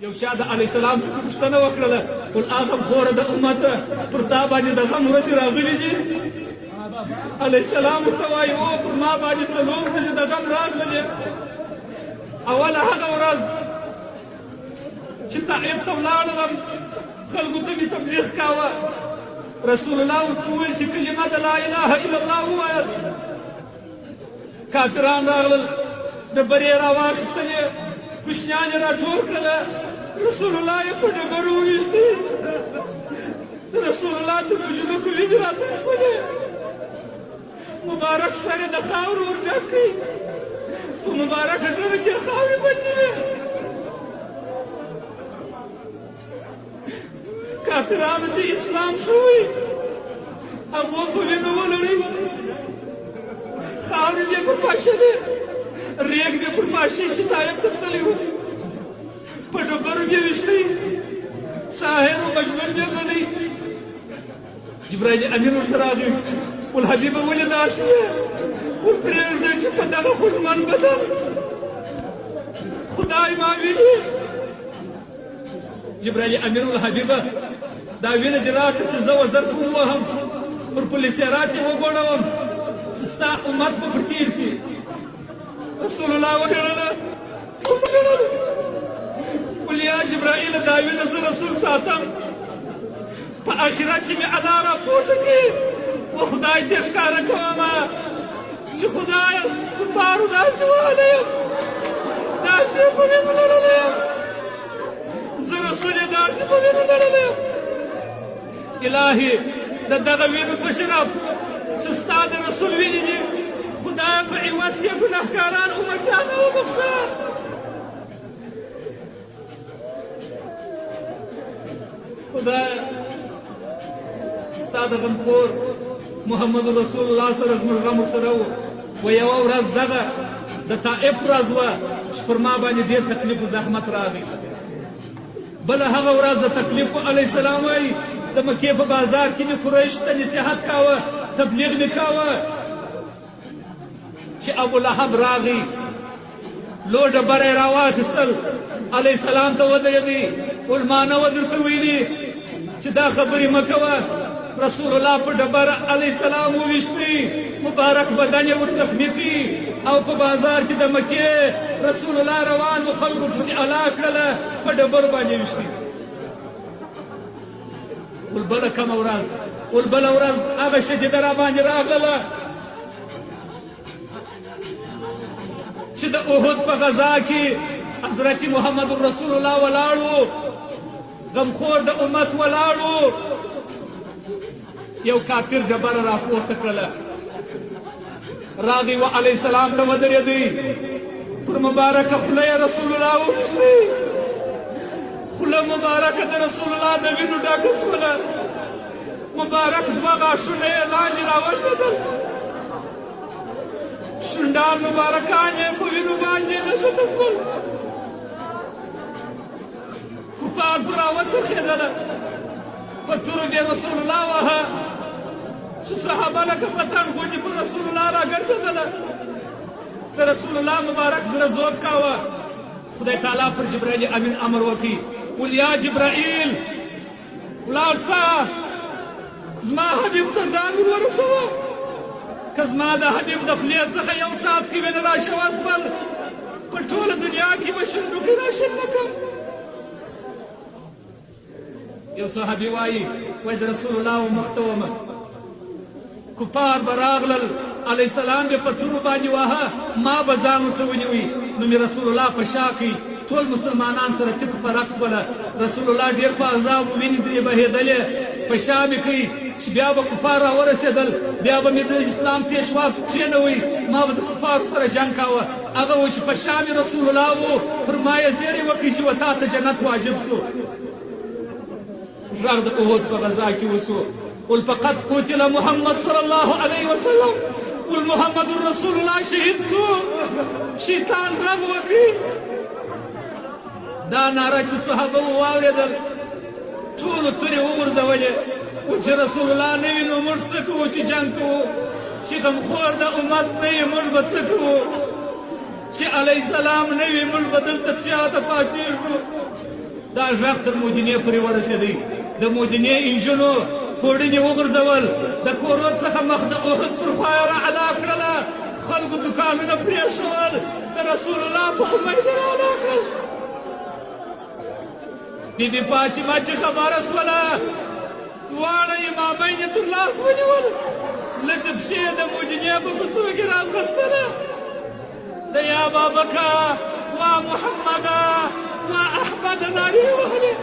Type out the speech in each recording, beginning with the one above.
یو چا د علیه السلام څخه پوښتنه وکړله ول هغه خوره د امت پر تا باندې د غم ورځې راغلي دي علیه السلام ورته وایي او پر ما باندې 4 ورځې د غم راغللې اوله هغه ورځ چې طائف ته ولاړلم خلکو ته مې تبلیغ کاوه رسول الله ورته وویل چې کلمه د لا اله الا الله ووایاست کافران راغلل ډبرې یې راواخیستلې کوچنیان یې راټول کړله رسول الله یې په ډبرو وویشتې د رسول الله تر بجلکو وینې راته شولې مبارک سر یې د خاورو ور ډک کړي په مبارکه ډبه کې خاورې بندې وې کافرانو چې اسلام شوی هغو په وینو ولړئ خاورې بیا پر پاشلې ریګ بیا پر پاشې چې طایف ته تللی و په ډبرو بیا ویشتی ساحر و مجنون بیا بلی جبرائیل امین ورته راغی ول حبیبه ولې داسې یې ول پرېږدئ چې په دغه خوږمن بدن خدای ما ویني جبرائیل امین ول حبیبه دا وینه دې راکړه چې زه وزر په ووهم پر پولیسیرات یې وګوړوم چې ستا امت به پر تېر سي رسول الله وژړله ول یا جبرائیل دا وینه زه رسول ساتم په آخرت چې مې الله راپورته کړي و خدای ته ښکاره کومه چې خدایه کفارو داسې وهلی یم داسې یې په وینو لړلی یم زه رسول یې داسې په وینو لړلی یم الهي د دغه وینو په شرف چې ستا د رسول وینې دي خدایه په عوض کې ګنهګاران امتیانه وبخښه خدایه ستا د غمخور محمد رسول الله سره زموږ غم ورسره و و یوه ورځ دغه د طائف ورځ وه چې پر ما باندې ډېر تکلیف و زحمت راغی بله هغه ورځ د تکلیف علیه السلام وایي د مکې په بازار کې مې قریش ته نصیحت کاوه تبلیغ مې کاوه چې ابولهب راغی لو ډبره یې راواخیستل علیه السلام ته ودرېدی ول ما نه و درته ویلي چې دا خبرې مه کوه رسول الله په ډبره علیه السلام وویشتی مبارک بدن یې ورزخمي کړي او په بازار کې د مکې رسول الله روان و خلکو پسې الا کړله په ډبرو باندې ویشتي ول بله کومه ورځ ول بله ورځ هغه شدیده را باندې راغلله چې د احد په غذا کې حضرت محمد رسول الله ولاړ و غمخور د امت ولاړ و یو کافر ډبره راپورته کړله راغی و علیه السلام ته ودرېدی پر مبارکه خوله یې رسول الله وویشتی خوله مبارکه د رسول الله د وینو ډکه شوله مبارک 2 غاښونه یې لاندې راولوېدل شونډان مبارکان یې په وینو باندې نښته شول کفار پر راوڅرخېدله په تورو بیا رسول الله وهه چې صحابه لکه پتنګ غوندې پر رسول الله راګرځېدله د رسول الله مبارک زړه ذوب کاوه خدای تعالی پر جبرائیل امین امر وکړي ول یا جبرائیل ولاړ شه زما حبیب ته ځان ور ورسوه که زما د حبیب د خولې څخه یو څاڅکي وینه راشوه شول په ټوله دنیا کې به شونډوکې راشنه کړم یو صحابي وایي وایي د رسول الله مخ ته ومه کفار به راغلل علیه السلام به په تورو باندې واهه ما به ځان ورته ونیوي نو مې رسول الله په شا کوي ټول مسلمانان سره تیت په رقص وله رسول الله ډېر په عذاب و وینې ځینې بهېدلې په شا مې کوي چې بیا به کفار راورسېدل بیا به مې د اسلام پیشوا کښېنوئ ما به د کفارو سره جنګ کاوه هغه و چې په شا مې رسول الله و پر ما یې زیری وکړي چې و تا ته جنت واجب سو غږ د احد په غذا کې وسو ول فقط قتل محمد صلی الله علیه وسلم ول محمد رسول الله شهید سو شیطان غږ وکړي دا ناره چې صحابه واورېدل ټولو تورې وغورځولې چې رسول الله نه وي نو موږ څه کوو چې جنګ کوو چې غمخور د امت نه وي موږ به څه کوو چې علیه السلام نه وي موږ به دلته چا ته پاڅېږو دا غږ تر مدینې پورې ورسېدی د مدینې انجونو پوړنې وغورځول د کورو څخه مخ د احد پر خوا یې راعلا کړله خلکو دوکانونه پرېښول د رسول الله په امید یې راعلا کړل بیبي فاطمه چې خبره سوله دواړه امامین یې تر لاس ونیول لڅې پښې یې د مدینې په کوڅو کې راځغستله د یا ابابکر وا محمده وا احمد نارې وهلې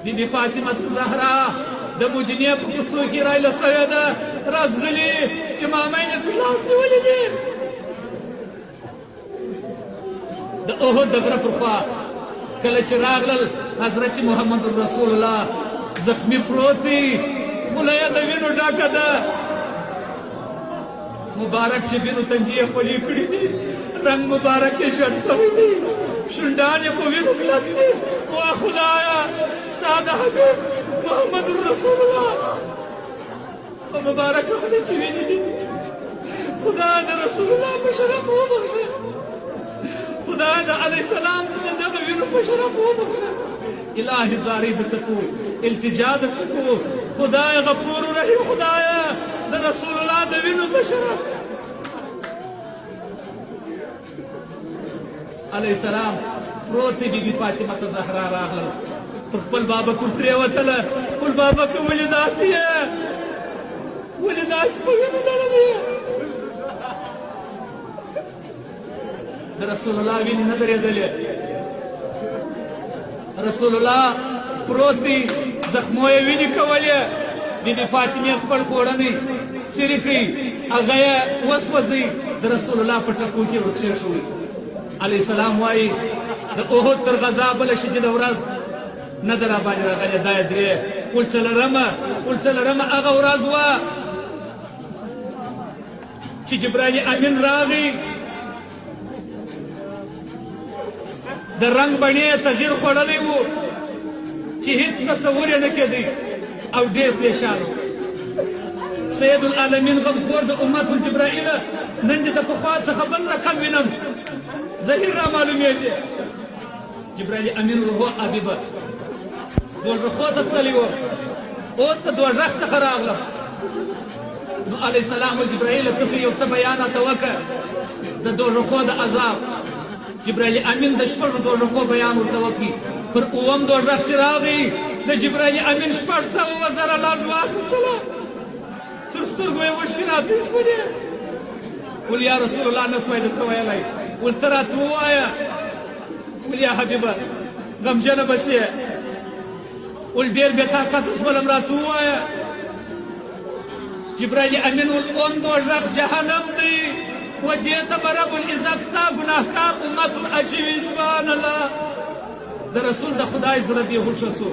بیبي فاطمه زهرا د مدینې په کوڅو کې رایله سوې ده راځغلي امامین یې تر لاس نیولې دي د احد د غره پر خوا کله چې راغلل حضرت محمد رسول الله زخمی پروت دی خوله یې د وینو ډکه ده مبارک چې وینو تنجې یې خولې کړي دي رنګ مبارک یې ژړ سوی دی شونډان یې په وینو کلک دي وا خدایه ستا د حبیب محمد رسول الله په مبارکه خوله کې وینې دي خدای د رسول الله په شرف وبخښه خدای د علیه السلام د دغه وینو په شرف وبخښه الهي زارۍ درته کوو التجا درته کوو خدای غفور رحیم خدایه د رسول الله د وینو په شرف علیه السلام پروت دی بیبي فاطمه ته زهرا راغله پر خپل بابکر پرېوتله خپل بابکر ولې داسې یې ولې داسې په وینو لړلې د رسول الله وینې نه درېدلې رسول الله پروت دی زخمو یې وینې کولې بیبي فاطمې خپل پوړنی څیرې کوي هغه یې وسوځوي د رسول الله په ټکو کې ورکښېښوي علیه السلام وایي د احد تر غذا بله شدیده ورځ نه ده راباندې راغلې دا یې درې څلرمه هغه ورځ وه چې جبرائیل امین راغی د رنګ بڼې یې تغییر خوړلی و چې هیڅ تصور یې نه کېدی او ډېر پریشان و سید العالمین غمخور د امت جبرائیله نن دې د پخوا څخه بل رقم وینم ظهیر را معلومیږي جبرائیل امین ورهو حبیبه دوزخو ته تللی و اوس ته دوزخ څخه راغلم نو علیه السلام جبرائیل ته یو څه بیان راته وکړه د دوزخو د عذاب جبرائیل امین د شپږو دوزخو بیان ورته وکړي پر اووم دوزخ چې راغی د جبرائیل امین 600,000 لانځ واخیستله تر سترګو یې اوښکې راتېر شولې ول یا رسول الله نه سوای درته ویلی ول ته راته ووایه ول یا حبیبه غمجنه بس یې ول ډېر بې طاقته شولم راته ووایه جبرائیل امین ول اوم دوزخ جهنم دی و دې ته به رب العزت ستا ګناهکار امت ور اچوي سبحان الله د رسول د خدای زړه بېهوشه سو